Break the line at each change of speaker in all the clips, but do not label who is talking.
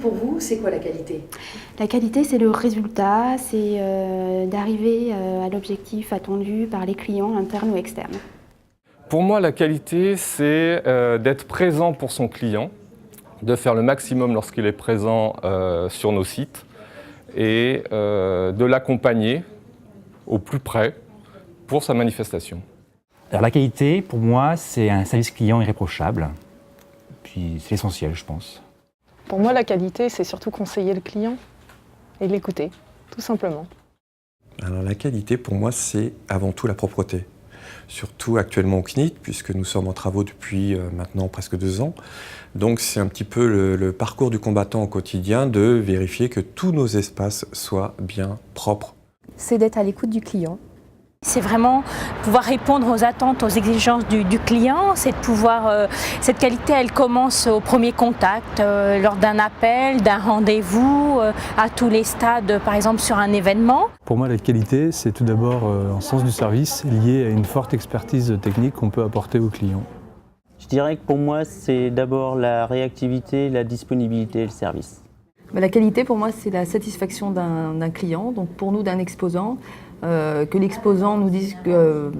Pour vous, c'est quoi la qualité?
La qualité, c'est le résultat, c'est d'arriver à l'objectif attendu par les clients internes ou externes.
Pour moi, la qualité, c'est d'être présent pour son client, de faire le maximum lorsqu'il est présent sur nos sites et de l'accompagner au plus près pour sa manifestation.
Alors la qualité, pour moi, c'est un service client irréprochable. Puis c'est essentiel, je pense.
Pour moi, la qualité, c'est surtout conseiller le client et l'écouter, tout simplement.
Alors la qualité, pour moi, c'est avant tout la propreté. Surtout actuellement au CNIT, puisque nous sommes en travaux depuis maintenant presque 2 ans. Donc c'est un petit peu le parcours du combattant au quotidien de vérifier que tous nos espaces soient bien propres.
C'est d'être à l'écoute du client.
C'est vraiment pouvoir répondre aux attentes, aux exigences du client. C'est de pouvoir, cette qualité, elle commence au premier contact, lors d'un appel, d'un rendez-vous, à tous les stades, par exemple sur un événement.
Pour moi, la qualité, c'est tout d'abord un sens du service lié à une forte expertise technique qu'on peut apporter aux clients.
Je dirais que pour moi, c'est d'abord la réactivité, la disponibilité et le service.
La qualité, pour moi, c'est la satisfaction d'un client, donc pour nous, d'un exposant. Que l'exposant nous dise que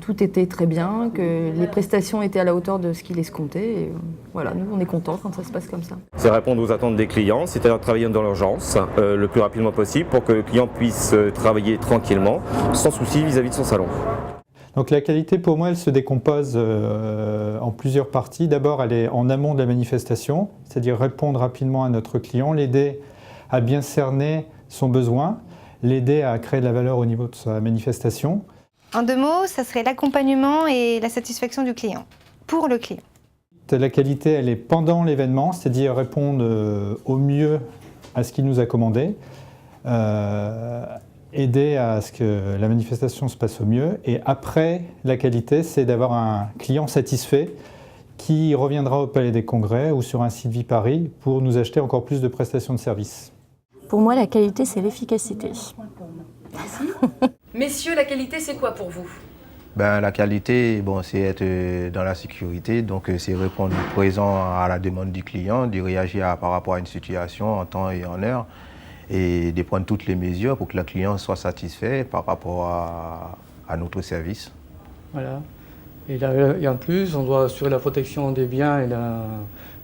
tout était très bien, que les prestations étaient à la hauteur de ce qu'il escomptait. Et voilà, nous, on est contents quand ça se passe comme ça.
C'est répondre aux attentes des clients, c'est-à-dire travailler dans l'urgence le plus rapidement possible pour que le client puisse travailler tranquillement, sans souci vis-à-vis de son salon.
Donc la qualité, pour moi, elle se décompose en plusieurs parties. D'abord, elle est en amont de la manifestation, c'est-à-dire répondre rapidement à notre client, l'aider à bien cerner son besoin, l'aider à créer de la valeur au niveau de sa manifestation.
En 2 mots, ça serait l'accompagnement et la satisfaction du client, pour le client.
La qualité, elle est pendant l'événement, c'est-à-dire répondre au mieux à ce qu'il nous a commandé, aider à ce que la manifestation se passe au mieux. Et après, la qualité, c'est d'avoir un client satisfait qui reviendra au Palais des Congrès ou sur un site Viparis pour nous acheter encore plus de prestations de services.
Pour moi, la qualité, c'est l'efficacité.
Messieurs, la qualité, c'est quoi pour vous?
La qualité, c'est être dans la sécurité, donc c'est répondre présent à la demande du client, de réagir par rapport à une situation en temps et en heure, et de prendre toutes les mesures pour que le client soit satisfait par rapport à notre service.
Voilà. Et en plus, on doit assurer la protection des biens et la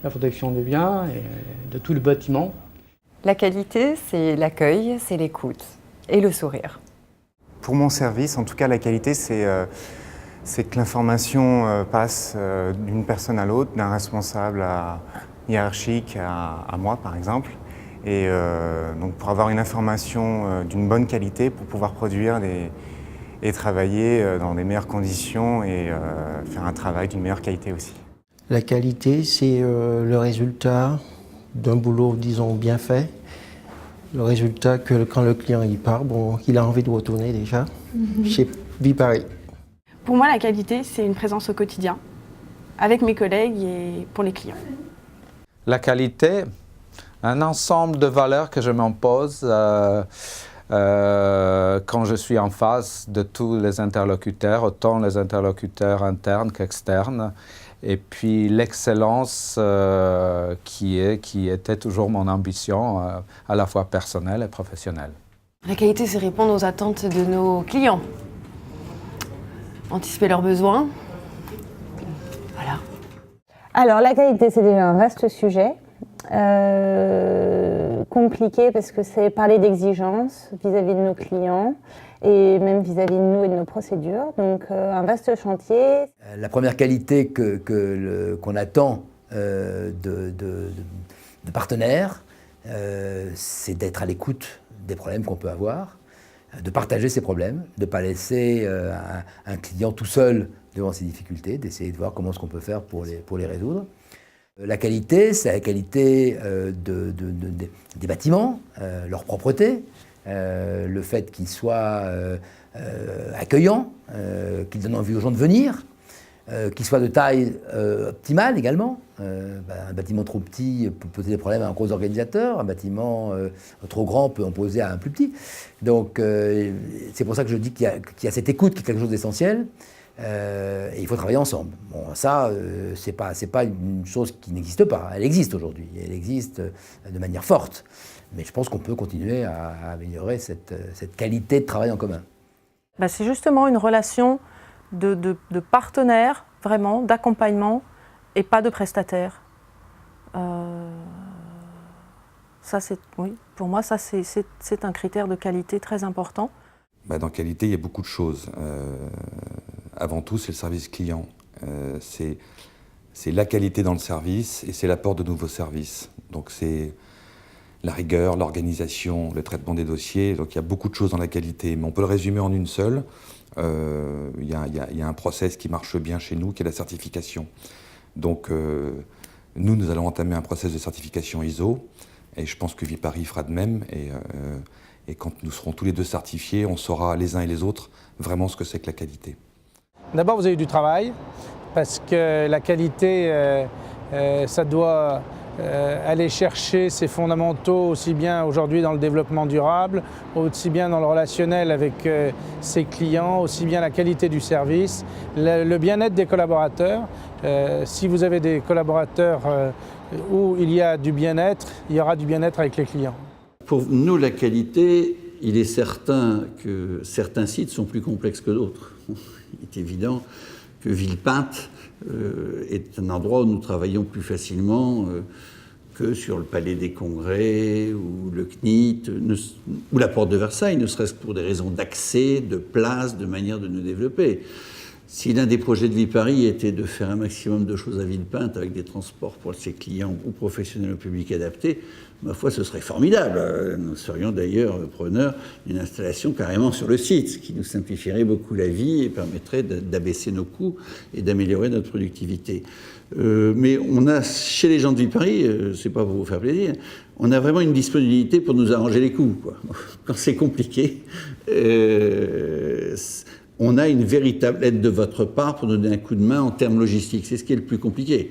protection des biens et de tout le bâtiment.
La qualité, c'est l'accueil, c'est l'écoute et le sourire.
Pour mon service, en tout cas, la qualité, c'est que l'information passe d'une personne à l'autre, d'un responsable hiérarchique à moi, par exemple. Et donc pour avoir une information d'une bonne qualité, pour pouvoir produire et travailler dans des meilleures conditions et faire un travail d'une meilleure qualité aussi.
La qualité, c'est le résultat d'un boulot, disons, bien fait. Le résultat que quand le client y part, il a envie de retourner déjà chez Viparis.
Pour moi, la qualité, c'est une présence au quotidien, avec mes collègues et pour les clients.
La qualité, un ensemble de valeurs que je m'impose quand je suis en face de tous les interlocuteurs, autant les interlocuteurs internes qu'externes. Et puis l'excellence qui était toujours mon ambition, à la fois personnelle et professionnelle.
La qualité, c'est répondre aux attentes de nos clients. Anticiper leurs besoins. Voilà.
Alors la qualité, c'est déjà un vaste sujet. Compliqué parce que c'est parler d'exigences vis-à-vis de nos clients et même vis-à-vis de nous et de nos procédures. Donc un vaste chantier.
La première qualité qu'on attend de partenaires, c'est d'être à l'écoute des problèmes qu'on peut avoir, de partager ces problèmes, de ne pas laisser un client tout seul devant ses difficultés, d'essayer de voir comment est-ce qu'on peut faire pour les résoudre. La qualité, c'est la qualité des bâtiments, leur propreté, le fait qu'ils soient accueillants, qu'ils donnent envie aux gens de venir, qu'ils soient de taille optimale également. Un bâtiment trop petit peut poser des problèmes à un gros organisateur, un bâtiment trop grand peut en poser à un plus petit. Donc c'est pour ça que je dis qu'il y a cette écoute qui est quelque chose d'essentiel. et il faut travailler ensemble. Bon, ça, c'est pas une chose qui n'existe pas. Elle existe aujourd'hui. Elle existe de manière forte. Mais je pense qu'on peut continuer à améliorer cette qualité de travail en commun.
C'est justement une relation de partenaire, vraiment, d'accompagnement, et pas de prestataire. Oui, pour moi, ça c'est un critère de qualité très important.
Dans qualité, il y a beaucoup de choses. Avant tout, c'est le service client. C'est la qualité dans le service et c'est l'apport de nouveaux services. Donc c'est la rigueur, l'organisation, le traitement des dossiers. Donc il y a beaucoup de choses dans la qualité, mais on peut le résumer en une seule. Il y a un process qui marche bien chez nous, qui est la certification. Donc nous allons entamer un process de certification ISO, et je pense que Viparis fera de même. Et quand nous serons tous les deux certifiés, on saura les uns et les autres vraiment ce que c'est que la qualité.
D'abord, vous avez du travail, parce que la qualité, ça doit aller chercher ses fondamentaux aussi bien aujourd'hui dans le développement durable, aussi bien dans le relationnel avec ses clients, aussi bien la qualité du service, le bien-être des collaborateurs. Si vous avez des collaborateurs où il y a du bien-être, il y aura du bien-être avec les clients.
Pour nous, la qualité, il est certain que certains sites sont plus complexes que d'autres. Il est évident que Villepinte est un endroit où nous travaillons plus facilement que sur le Palais des Congrès ou le CNIT ou la Porte de Versailles, ne serait-ce que pour des raisons d'accès, de place, de manière de nous développer. Si l'un des projets de Viparis était de faire un maximum de choses à Villepinte avec des transports pour ses clients ou professionnels au public adapté, ma foi, ce serait formidable. Nous serions d'ailleurs preneurs d'une installation carrément sur le site, ce qui nous simplifierait beaucoup la vie et permettrait d'abaisser nos coûts et d'améliorer notre productivité. Mais on a, chez les gens de Viparis, c'est pas pour vous faire plaisir, on a vraiment une disponibilité pour nous arranger les coups, quoi. Quand c'est compliqué, on a une véritable aide de votre part pour nous donner un coup de main en termes logistiques. C'est ce qui est le plus compliqué.